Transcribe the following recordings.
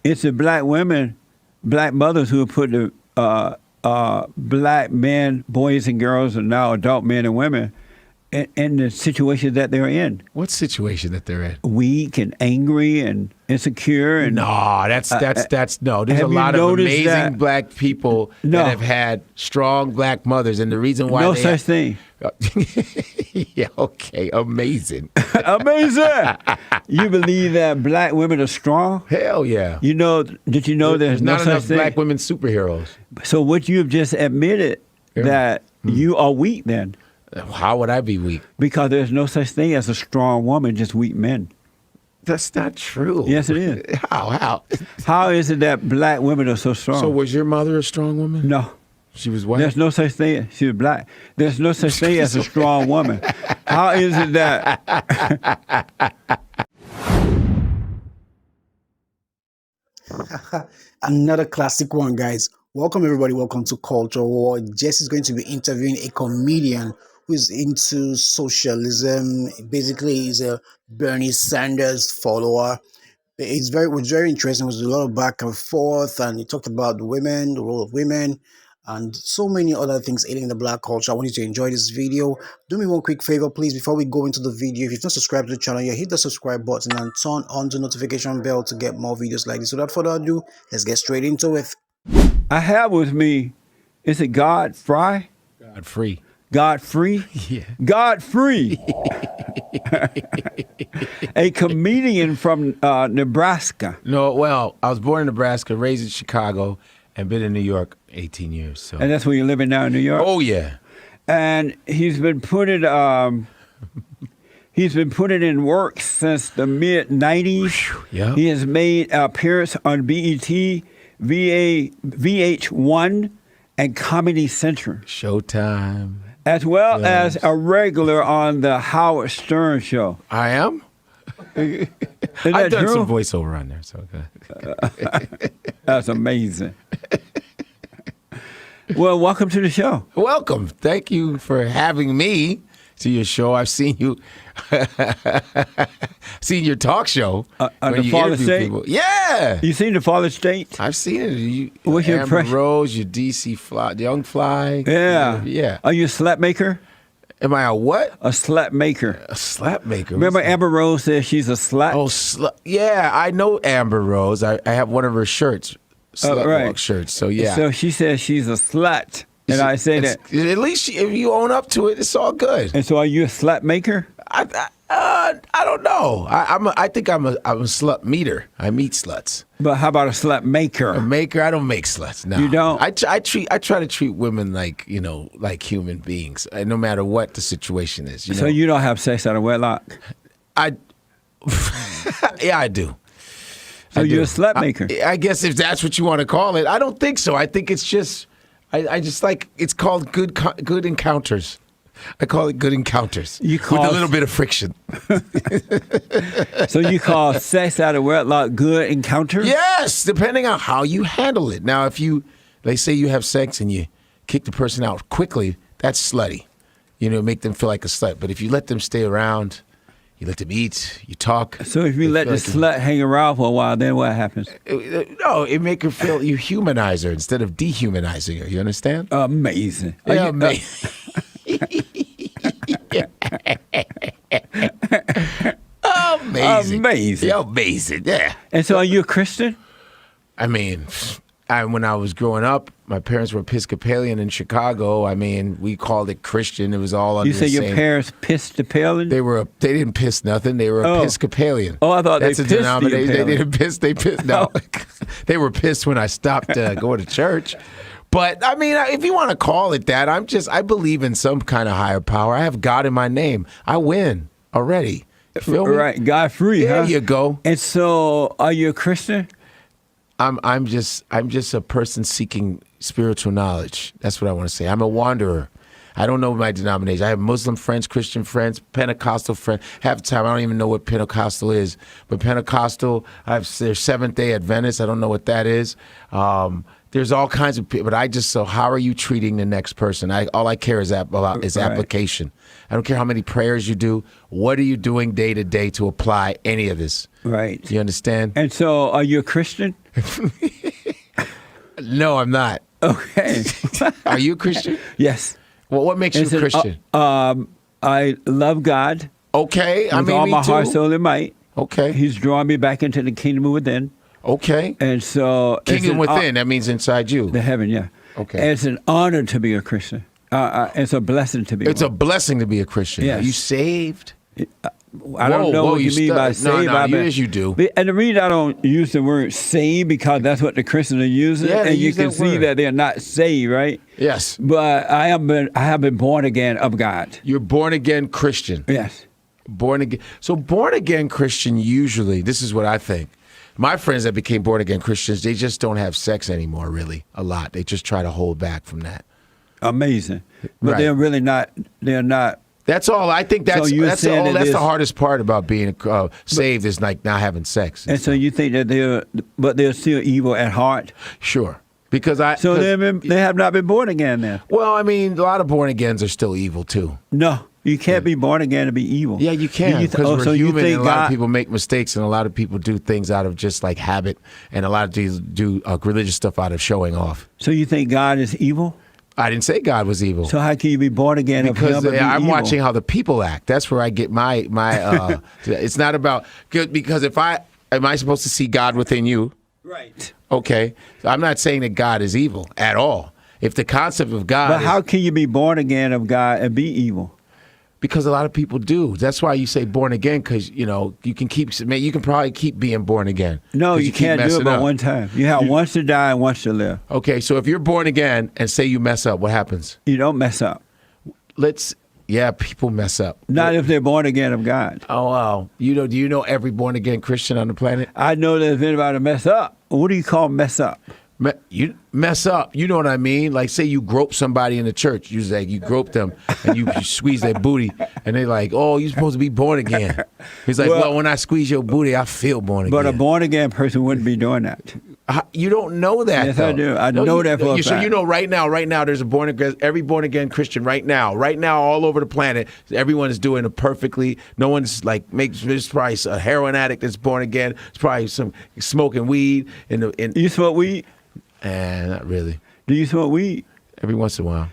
it's the black women, black mothers who have put the black men, boys and girls, and now adult men and women in the situation that they're in. What situation that they're in? Weak and angry and insecure. And no, that's no. There's a lot of amazing black people that have had strong black mothers, and the reason why no such thing. Yeah, okay, amazing. Amazing. You believe that black women are strong? Hell yeah. You know? Did you know there's no not such enough thing? black women superheroes? So what you've just admitted that you are weak then? How would I be weak? Because there's no such thing as a strong woman, just weak men. That's not true. Yes, it is. How? How is it that black women are so strong? So was your mother a strong woman? No. She was white? There's no such thing. She was black. There's no such thing as a strong woman. How is it that... Another classic one, guys. Welcome, everybody. Welcome to Culture War. Jess is going to be interviewing a comedian who is into socialism. Basically, he's a Bernie Sanders follower. It was very interesting. It was a lot of back and forth, and he talked about women, the role of women, and so many other things ailing the black culture. I want you to enjoy this video. Do me one quick favor, please, before we go into the video. If you've not subscribed to the channel yet, hit the subscribe button and turn on the notification bell to get more videos like this. So without further ado, let's get straight into it. I have with me, is it Godfrey? Godfrey. Godfrey? Yeah. Godfrey. A comedian from Nebraska. No, well, I was born in Nebraska, raised in Chicago, and been in New York 18 years. So. And that's where you're living now in New York? Oh, yeah. And he's been putting in work since the mid-'90s. Yeah. He has made an appearance on BET, VH1, and Comedy Central. Showtime. As well as a regular on the Howard Stern show. I am? I've done some voiceover on there. So That's amazing. Well, welcome to the show. Welcome. Thank you for having me to your show. I've seen you, seen your talk show on the Father State. People. Yeah, you seen the Father State? I've seen it. What's your Amber impression? Rose, your DC Fly, Young Fly. Yeah, yeah. Are you a slap maker? Am I a what? A slap maker. A slap maker. Remember Amber Rose says she's a slut? Oh, yeah, I know Amber Rose. I have one of her shirts, slut walk shirts. So yeah. So she says she's a slut. And I say that. At least if you own up to it, it's all good. And so are you a slut maker? I don't know. I think I'm a slut meter. I meet sluts. But how about a slut maker? A maker? I don't make sluts. No. You don't? I try to treat women like, like human beings, no matter what the situation is. So you don't have sex out of wedlock? Yeah, I do. So you're a slut maker? I guess if that's what you want to call it. I don't think so. I think it's just, I just like, it's called good encounters. I call it good encounters with a little bit of friction. So you call sex out of wedlock good encounters? Yes, depending on how you handle it. Now, if they say you have sex and you kick the person out quickly, that's slutty. Make them feel like a slut. But if you let them stay around, you let them eat, you talk. So if you let the slut hang around for a while, then what happens? No, it make her feel, you humanize her instead of dehumanizing her. You understand? Amazing. Yeah, amazing. Amazing. Yeah, amazing. Yeah. And so are you a Christian? I mean, when I was growing up, my parents were Episcopalian in Chicago. I mean, we called it Christian. It was all under the same. You say your parents Episcopalian? They didn't piss nothing. They were Episcopalian. Oh, I thought that's they a pissed denomination. They didn't piss. They pissed. No, they were pissed when I stopped going to church. But I mean, if you want to call it that, I believe in some kind of higher power. I have God in my name. I win already. You feel me? Right, Godfrey. There huh? you go. And so, are you a Christian? I'm just a person seeking spiritual knowledge. That's what I want to say. I'm a wanderer. I don't know my denomination. I have Muslim friends, Christian friends, Pentecostal friends. Half the time, I don't even know what Pentecostal is. But Pentecostal, there's Seventh-day Adventists. I don't know what that is. There's all kinds of people. But so how are you treating the next person? All I care is application. I don't care how many prayers you do. What are you doing day to day to apply any of this? Right. You understand? And so, are you a Christian? No, I'm not. Okay. Are you a Christian? Yes. Well, what makes you a It's an- Christian? I love God Okay, I with mean, all me my too. heart, soul, and might. Okay, He's drawn me back into the kingdom within. okay. And so it's Kingdom an within, that means inside you. the heaven, yeah. Okay. It's an honor to be a Christian. It's a blessing to be It's a one. blessing to be a Christian. Yes. Are you saved? I don't know whoa, what you mean by saved. yes, you do. And the reason I don't use the word saved because that's what the Christians are using, Yeah, they and you use can that see word. that they're not saved, right? Yes. But I have been born again of God. You're born again Christian. Yes. Born again. So born again Christian, usually, this is what I think. My friends that became born again Christians, they just don't have sex anymore, really, a lot. They just try to hold back from that. Amazing. But Right. they're really not. They're not. That's all. I think that's So you're that's saying all. that That's the there's- hardest part about being saved is like not having sex. And so you think that they're still evil at heart. Sure, because I. So 'cause- they have not been born again then. well, I mean, a lot of born agains are still evil too. No, you can't be born again to be evil. Yeah, you can because we're so you human, think and a lot God? of people make mistakes, and a lot of people do things out of just like habit, and a lot of people do religious stuff out of showing off. So you think God is evil? I didn't say God was evil. So how can you be born again Because of him? and be I'm evil? watching how the people act. That's where I get my. It's not about because am I supposed to see God within you? Right. Okay, I'm not saying that God is evil at all. If the concept of God, But is, how can you be born again of God and be evil? because a lot of people do. That's why you say born again, because you can probably keep being born again. No, 'Cause you keep can't do it messing but up. one time. You have once to die and once to live. Okay, so if you're born again and say you mess up, what happens? You don't mess up. People mess up. Not if they're born again of God. Oh wow, do you know every born again Christian on the planet? I know that if anybody mess up, what do you call mess up? You mess up. You know what I mean? Like, say you grope somebody in the church. You grope them and you squeeze their booty, and they're like, "Oh, you're supposed to be born again." He's like, Well- "Well, when I squeeze your booty, I feel born again." But a born again person wouldn't be doing that. You don't know that. Yes, though. I do. I know that for a So fact. you know right now, there's every born again Christian right now, all over the planet. Everyone is doing it perfectly. No one's like there's probably a heroin addict that's born again. It's probably some smoking weed in. You smoke weed? Not really. Do you smoke weed? Every once in a while.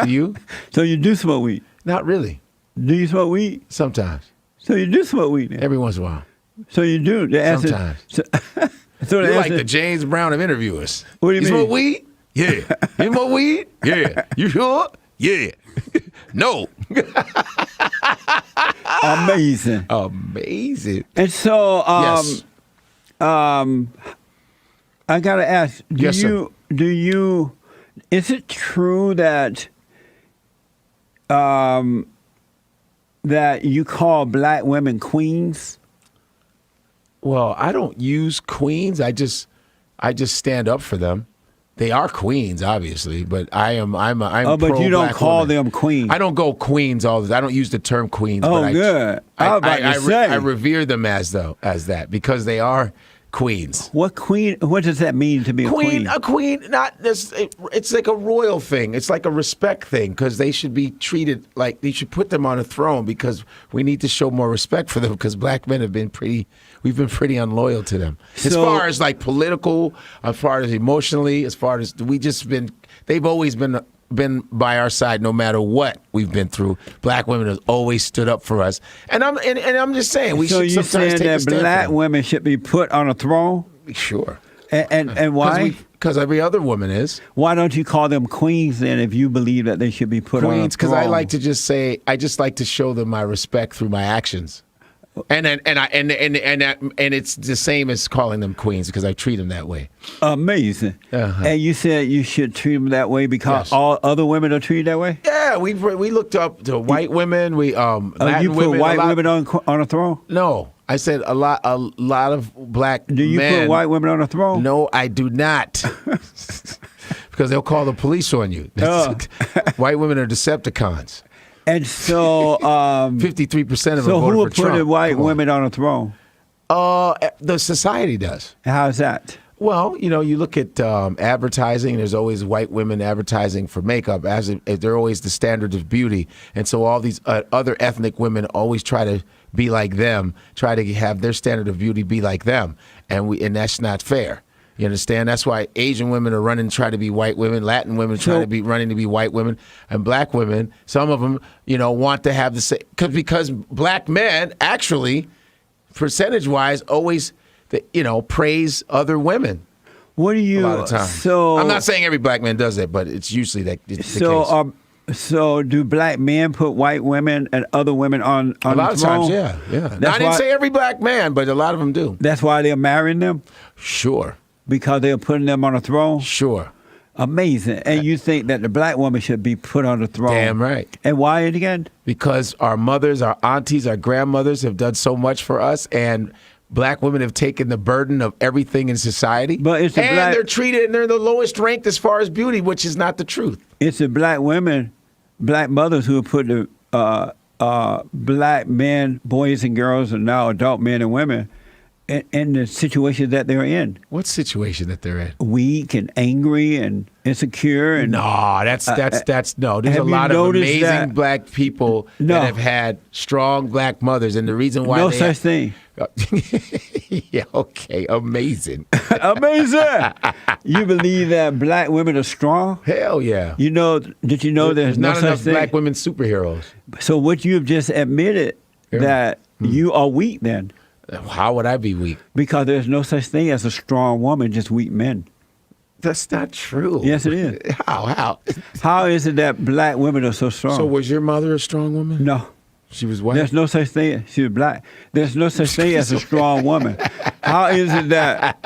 Do you? So you do smoke weed? Not really. Do you smoke weed? Sometimes. So you do smoke weed then? Every once in a while. So you do? The answer, Sometimes. So the You're like answer- the James Brown of interviewers. What do you mean? smoke weed? Yeah. You smoke weed? Yeah. You sure? Yeah. No. Amazing. Amazing. And so, Yes. I gotta ask: Yes, sir. do you? Is it true that that you call black women queens? Well, I don't use queens. I just stand up for them. They are queens, obviously, but I'm Oh, but you don't pro-black call woman. them queens. I don't go queens all the time. I don't use the term queens. Oh, but good. I was about to say. I revere them as that because they are queens. What queen? What does that mean to be a queen? A queen, not this. It's like a royal thing. It's like a respect thing because they should be treated like you should put them on a throne because we need to show more respect for them because black men have been we've been pretty unloyal to them as So- far as like political, as far as emotionally, as far as they've always been by our side no matter what we've been through. Black women have always stood up for us, and I'm just saying we So should you sometimes saying take a that stand for black them. women should be put on a throne? Sure. And why? Because every other woman is. Why don't you call them queens then if you believe that they should be put on a Queens, because throne? I like to just say I just like to show them my respect through my actions, and it's the same as calling them queens because I treat them that way. Amazing. Uh-huh. And you said you should treat them that way because Yes. all other women are treated that way? Yeah, we looked up to white women. We Latin you put women. white women on a throne? No, I said a lot of black. Do you men. put white women on a throne? No, I do not. Because they'll call the police on you. White women are Decepticons. And so, 53% of them so voted who for would put Trump. white Come on. women on a throne? The society does. How's that? Well, you look at advertising. There's always white women advertising for makeup, as if they're always the standard of beauty, and so all these other ethnic women always try to be like them, try to have their standard of beauty be like them, and that's not fair. You understand? That's why Asian women are running to try to be white women. Latin women trying to be running to be white women. And black women, some of them, want to have the same. Because black men actually, percentage-wise, always, praise other women. What do you? A lot of times. So I'm not saying every black man does that, but it's usually the case. So do black men put white women and other women on A lot the of throne? times, yeah. I didn't say every black man, but a lot of them do. That's why they're marrying them? Sure. Because they're putting them on a throne? Sure. Amazing. And you think that the black woman should be put on the throne? Damn right. And why again? Because our mothers, our aunties, our grandmothers have done so much for us, and black women have taken the burden of everything in society. But it's they're treated, and they're the lowest ranked as far as beauty, which is not the truth. It's the black women, black mothers who put the black men, boys and girls, and now adult men and women in the situation that they're in. What situation that they're in? Weak and angry and insecure. And no, that's no. There's a lot of amazing black people that have had strong black mothers, and the reason why no such thing. Yeah, okay, amazing. Amazing. You believe that black women are strong? Hell yeah. Did you know there's no not such enough thing? black women superheroes. So what you've just admitted that you are weak then. How would I be weak? Because there's no such thing as a strong woman, just weak men. That's not true. Yes, it is. How? How is it that black women are so strong? So was your mother a strong woman? No. She was white? There's no such thing. She was black. There's no such thing as a strong woman. How is it that?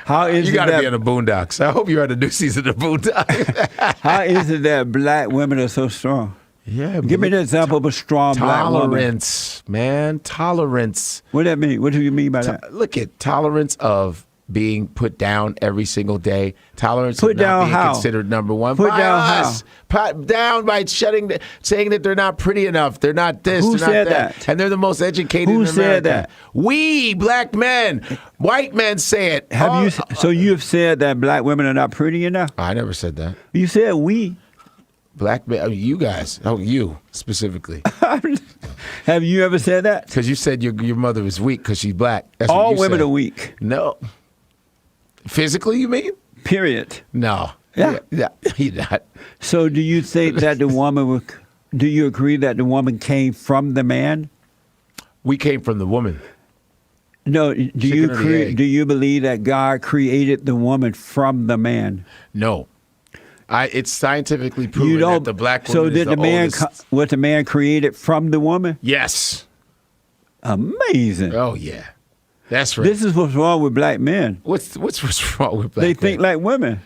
You got to be in the Boondocks. I hope you're at a new season of the Boondocks. How is it that black women are so strong? Yeah. Give me an example of a strong black woman. Tolerance, man. Tolerance. What do that mean? What do you mean by that? Look at tolerance of being put down every single day. Tolerance put of not down being how? Considered number one. Put by down us. how? Put down by saying that they're not pretty enough. They're not this. Who they're not said that. that? And they're the most educated Who in America. said that? We, black men. White men say it. So you've said that black women are not pretty enough? I never said that. You said we. Black men, you guys. Oh, you specifically. Have you ever said that? Because you said your mother was weak because she's black. That's what All you women said. are weak. No. Physically, you mean? Period. No. Yeah. Yeah. You're not. So do you think that do you agree that the woman came from the man? We came from the woman. No, do Chicken or the egg? do you believe that God created the woman from the man? No. It's scientifically proven that the black woman so did is the oldest. Was the man created from the woman? Yes. Amazing. Oh, yeah. That's right. This is what's wrong with black men. What's wrong with black They men? think like women.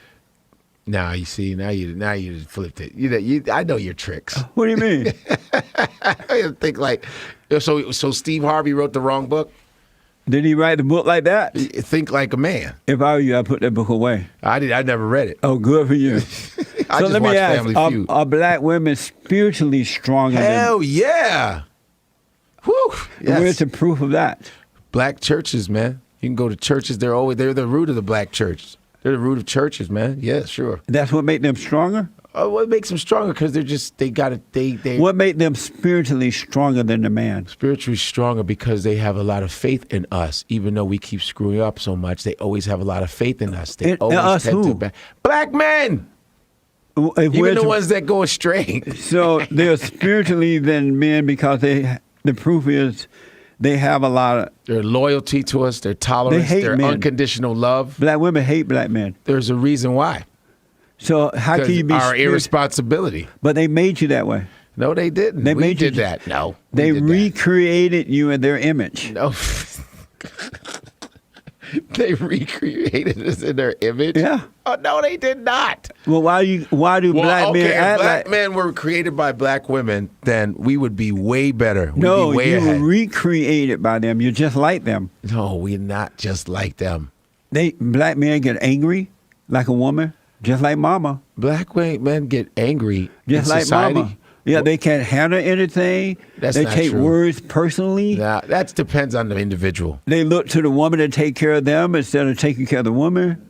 Nah, you see, now you flipped it. I know your tricks. What do you mean? I think like, so Steve Harvey wrote the wrong book? Did he write the book like that? Think like a man. If I were you, I'd put that book away. I never read it. Oh, good for you. I So just let me watched ask, Family Feud. are black women spiritually stronger Hell yeah. Whew. than... Where's Yes. the proof of that? Black churches, man. You can go to churches. They're the root of the black church. They're the root of churches, man. Yeah, sure. That's what makes them stronger? What makes them stronger? Because they What made them spiritually stronger than the man? spiritually stronger because they have a lot of faith in us. Even though we keep screwing up so much, they always have a lot of faith in us. They In always us tend who? to black men. Even the ones that go astray. So they're spiritually than men because the proof is they have a lot of... Their loyalty to us, their tolerance, hate their men. unconditional love. Black women hate black men. There's a reason why. So how can you be... Our irresponsibility. But they made you that way. No, they didn't. They we made you did that. No. They we did that. recreated you in their image. No. They recreated us in their image? Yeah. Oh, no, they did not. Well, why do black men if act black like... men were created by black women, then we would be way better. We'd No, be way you ahead. were recreated by them. You're just like them. No, we're not just like them. Black men get angry like a woman, just like mama. Black men get angry Just in like society. mama. Yeah, they can't handle anything. That's they not take true. words personally. Nah, that depends on the individual. They look to the woman to take care of them instead of taking care of the woman.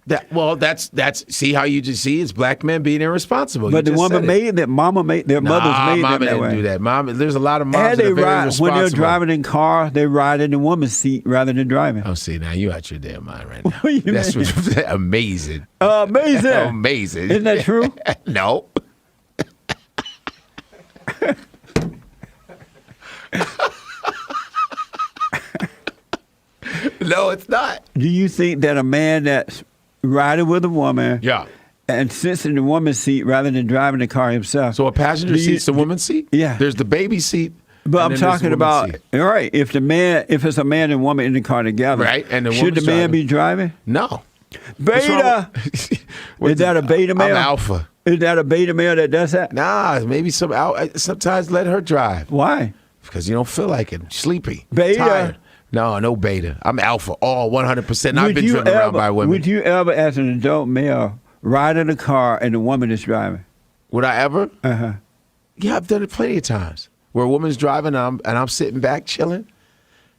That's see how you just see it's black men being irresponsible. But You the just woman said it. made that. Mama made their mothers made Mama them that didn't way. do that. Mom, there's a lot of moms And that they are very ride irresponsible. when they're driving in car. They ride in the woman's seat rather than driving. Oh, see, now you out your damn mind right now. What do you That's mean? amazing. Amazing. Amazing. Isn't that true? No. No, it's not. Do you think that a man that's riding with a woman Yeah. and sits in the woman's seat rather than driving the car himself? So a passenger Do you- seat's the woman's seat? Yeah. There's the baby seat. But and I'm then there's the talking woman's about seat. all right. If it's a man and woman in the car together, Right, and the should the woman's man driving. be driving? No. What's wrong Beta. with- Is that a beta male? I'm alpha. Is that a beta male that does that? Nah, maybe sometimes let her drive Why? because you don't feel like it. Sleepy. Beta. Tired. No beta. I'm alpha. All 100%. I've Would been you driven around ever- by women. Would you ever, as an adult male, ride in a car and the woman is driving? Would I ever? Uh-huh. Yeah, I've done it plenty of times where a woman's driving and I'm sitting back chilling.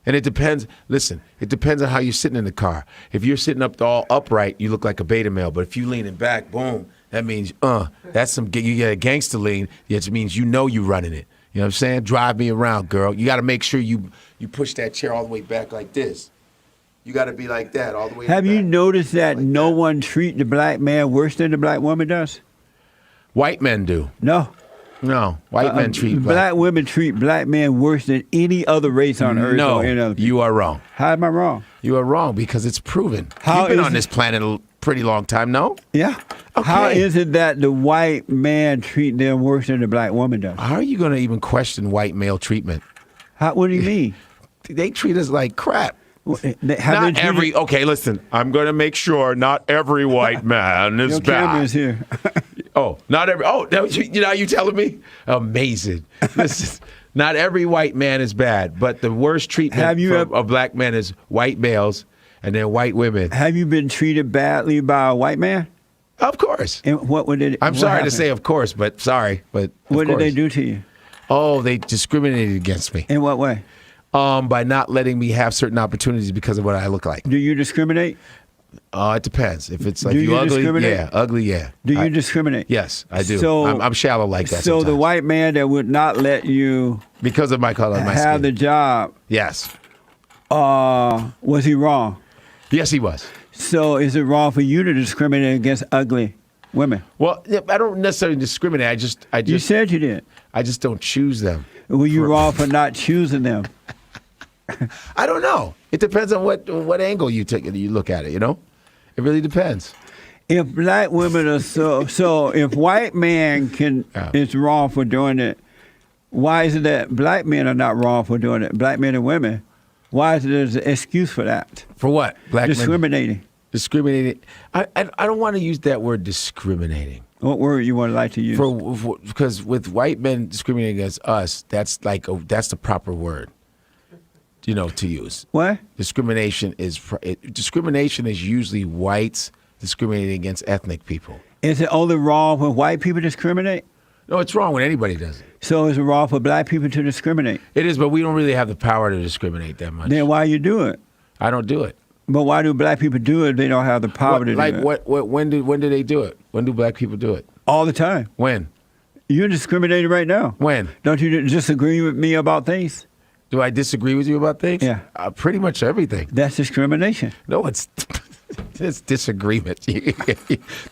And it depends. Listen, it depends on how you're sitting in the car. If you're sitting up all upright, you look like a beta male. But if you leaning back, boom, that means that's you get a gangster lean. It means you know you running it. You know what I'm saying? Drive me around, girl. You got to make sure you push that chair all the way back like this. You got to be like that all the way. Have back. you noticed that Like no that. one treat the black man worse than the black woman does? White men do. No. No, white men treat black women treat black men worse than any other race on earth. No, or any other people. you are wrong. How am I wrong? You are wrong because it's proven. How You've been is on it- this planet a pretty long time, no? Yeah. Okay. How is it that the white man treat them worse than the black woman does? How are you going to even question white male treatment? What do you mean? They treat us like crap. Have Not they treated- every. Okay, listen. I'm going to make sure not every white man is Your camera bad. is here. Oh, not every. Oh, now you know you telling me? Amazing. Listen, not every white man is bad, but the worst treatment Have you of black men is white males and then white women. Have you been treated badly by a white man? Of course. And what would it? I'm what sorry happened? to say, of course, but sorry, but of What did they course. do to you? Oh, they discriminated against me In what way? by not letting me have certain opportunities because of what I look like. Do you discriminate? It depends. If it's like Do you you ugly, discriminate? yeah, ugly, yeah. Do you I- discriminate? Yes, I do. So I'm shallow like that. So the sometimes. white man that would not let you because of my color, of my have skin. the job, Yes, was he wrong? yes, he was. So is it wrong for you to discriminate against ugly women? Well, I don't necessarily discriminate. I You just said you did. I just don't choose them. Were you wrong for not choosing them? I don't know. It depends on what angle you take. You look at it. You know, it really depends. If black women are so if white man is wrong for doing it, why is it that black men are not wrong for doing it? Black men and women, why is there an excuse for that? For what? Black men Discriminating. discriminating. I don't want to use that word discriminating. What word you would like to use? Because with white men discriminating against us, that's the proper word. You know, to use. What? Discrimination is usually whites discriminating against ethnic people. Is it only wrong when white people discriminate? No, it's wrong when anybody does it. So is it wrong for black people to discriminate? It is, but we don't really have the power to discriminate that much. Then why you do it? I don't do it. But why do black people do it if they don't have the power to do it? When do they do it? When do black people do it? All the time. When? You're discriminating right now. When? Don't you disagree with me about things? Do I disagree with you about things? Yeah. Pretty much everything. That's discrimination. No, it's disagreement.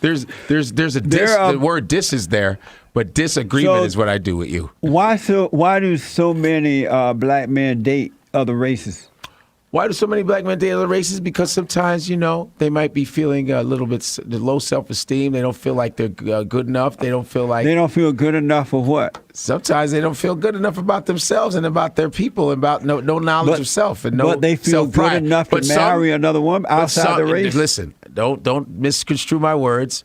there's a diss. The word diss is there, but disagreement is what I do with you. Why do so many black men date other races? Why do so many black men date other races? Because sometimes, they might be feeling a little bit low self-esteem. They don't feel like they're good enough. They don't feel like... They don't feel good enough for what? Sometimes they don't feel good enough about themselves and about their people and about no knowledge of self and no But they feel good self-pride. enough to marry another woman outside the race? Listen, don't misconstrue my words.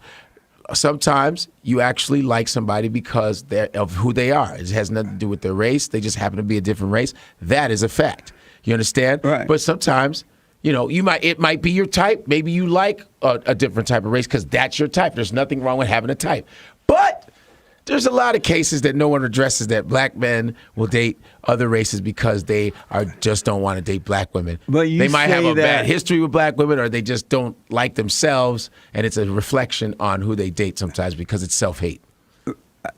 Sometimes you actually like somebody because of who they are. It has nothing to do with their race. They just happen to be a different race. That is a fact. You understand? Right. But sometimes, it might be your type. Maybe you like a different type of race because that's your type. There's nothing wrong with having a type. But There's a lot of cases that no one addresses that black men will date other races because they just don't want to date black women. But you they might have say a that- bad history with black women, or they just don't like themselves, and it's a reflection on who they date sometimes because it's self-hate.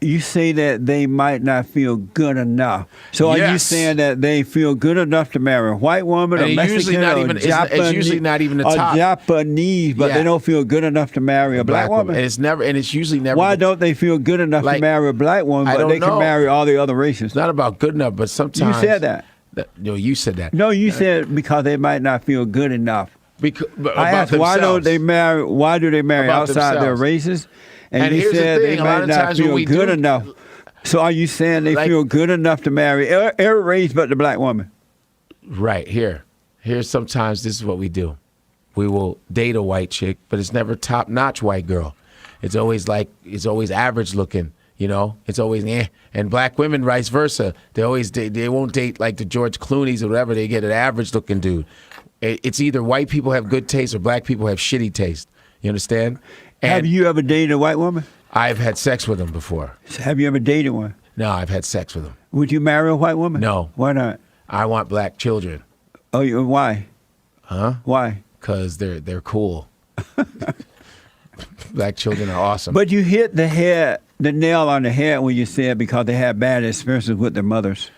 You say that they might not feel good enough. So are you Yes. saying that they feel good enough to marry a white woman, And a it's Mexican, usually not or even- it's Japanese, usually not even the top. or Japanese, but Yeah. they don't feel good enough to marry a black woman? And it's usually never. Why don't they feel good enough to Like, marry a black woman, I but don't they can know. marry all the other races? It's not about good enough, but sometimes You said that. No, you said that. No, you said because they might not feel good enough. Because I asked why don't they marry? Why do they marry About outside their themselves. races? And you here's the said thing, they a lot might of not times when feel we good do- enough. So are you saying they Like- feel good enough to marry every race but the black woman? Right here. Here's sometimes this is what we do. We will date a white chick, but it's never top-notch white girl. It's always average looking. You know, it's always eh. And black women, vice versa. They won't date like the George Clooney's or whatever. They get an average looking dude. It's either white people have good taste or black people have shitty taste. You understand? Have And you ever dated a white woman? I've had sex with them before. Have you ever dated one? No, I've had sex with them. Would you marry a white woman? No. Why not? I want black children. Oh, why? Huh? Why? Because they're cool. Black children are awesome. But you hit the nail on the head when you said because they had bad experiences with their mothers.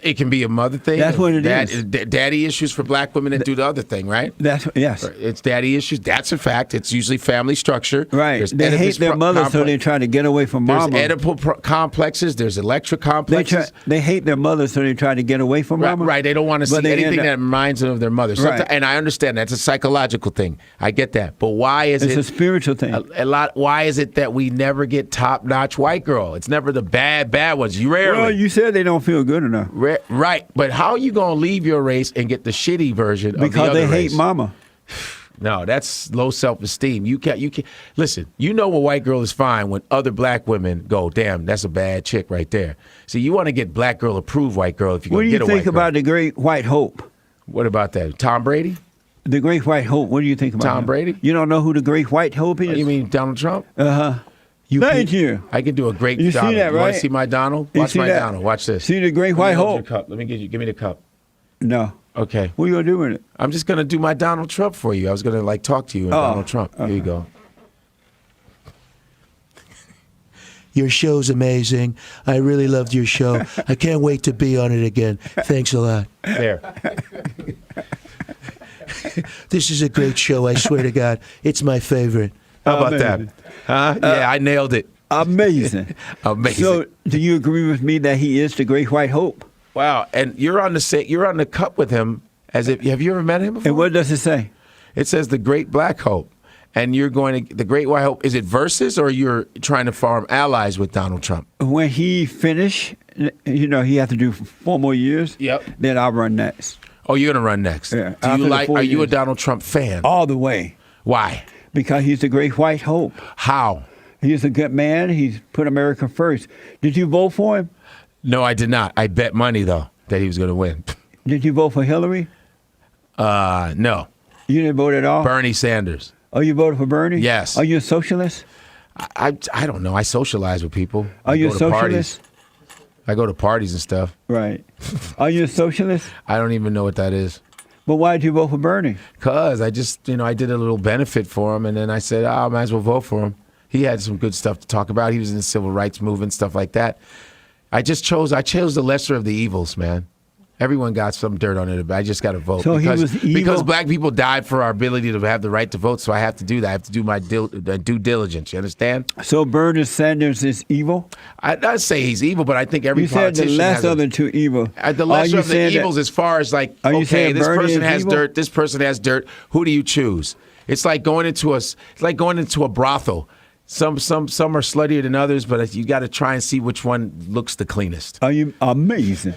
It can be a mother thing. That's what it is. Daddy issues for black women that do the other thing, right? Yes. It's daddy issues. That's a fact. It's usually family structure. Right. There's They hate Oedipus their mother, so they try to get away from There's mama. Oedipal complexes. There's electric complexes. They hate their mother, so they try to get away from Right, mama. right. They don't want to But see they anything end that up- reminds them of their mother. Right. And I understand that's a psychological thing. I get that. But why is It's it a spiritual thing. a lot? Why is it that we never get top-notch white girl? It's never the bad ones. You rarely. Well, you said they don't feel good enough Right, but how are you going to leave your race and get the shitty version of the because other they race? hate mama. No, that's low self-esteem. You can't. Listen. You know a white girl is fine when other black women go, damn, that's a bad chick right there. See, you want to get black girl approved white girl if you're What going do to you get a think white about girl. the great white hope? What about that? Tom Brady? The great white hope. What do you think about Tom him? Brady? You don't know who the great white hope is? You mean Donald Trump? Uh-huh. Thank you. I can do a great You see Donald. that, You want right? to see my Donald? You Watch see my that? Donald. Watch this. See the great white Let me hold hope? your cup. Let me give me the cup. No. Okay. What are you going to do with it? I'm just going to do my Donald Trump for you. I was going to talk to you in Donald Trump. Here you go. Your show's amazing. I really loved your show. I can't wait to be on it again. Thanks a lot. There. This is a great show, I swear to God. It's my favorite. How about Amazing. that? Huh? Yeah, I nailed it. Amazing. Amazing. So, do you agree with me that he is the great white hope? Wow, and you're on the cup with him as if have you ever met him before? And what does it say? It says the Great Black Hope, and you're going to the Great White Hope. Is it versus or you're trying to form allies with Donald Trump? When he finish, he has to do 4 more years. Yep. Then I'll run next. Oh, you're gonna run next. Yeah, Do after you the like? 4 Are you a years. Donald Trump fan? All the way. Why? Because he's the great white hope. How? He's a good man. He's put America first. Did you vote for him? No, I did not. I bet money though that he was going to win. Did you vote for Hillary? No. You didn't vote at all? Bernie Sanders. Oh, you voted for Bernie? Yes. Are you a socialist? I don't know. I socialize with people. Are I you a go to socialist? parties. I go to parties and stuff. Right. Are you a socialist? I don't even know what that is. But why did you vote for Bernie? Cause I just, I did a little benefit for him, and then I said, I might as well vote for him. He had some good stuff to talk about. He was in the civil rights movement, stuff like that. I chose the lesser of the evils, man. Everyone got some dirt on it, but I just got to vote. So he because, was evil? because black people died for our ability to have the right to vote, so I have to do that. I have to do my due diligence. You understand? So Bernie Sanders is evil? I not say he's evil, but I think every You said the politician has lesser of the two evil. the Are lesser you of the saying that- evils as far as like, Are you okay, saying this Bernie person is has evil? dirt, this person has dirt. Who do you choose? It's like going into a brothel. Some are sluttier than others, but you got to try and see which one looks the cleanest. Are you amazing?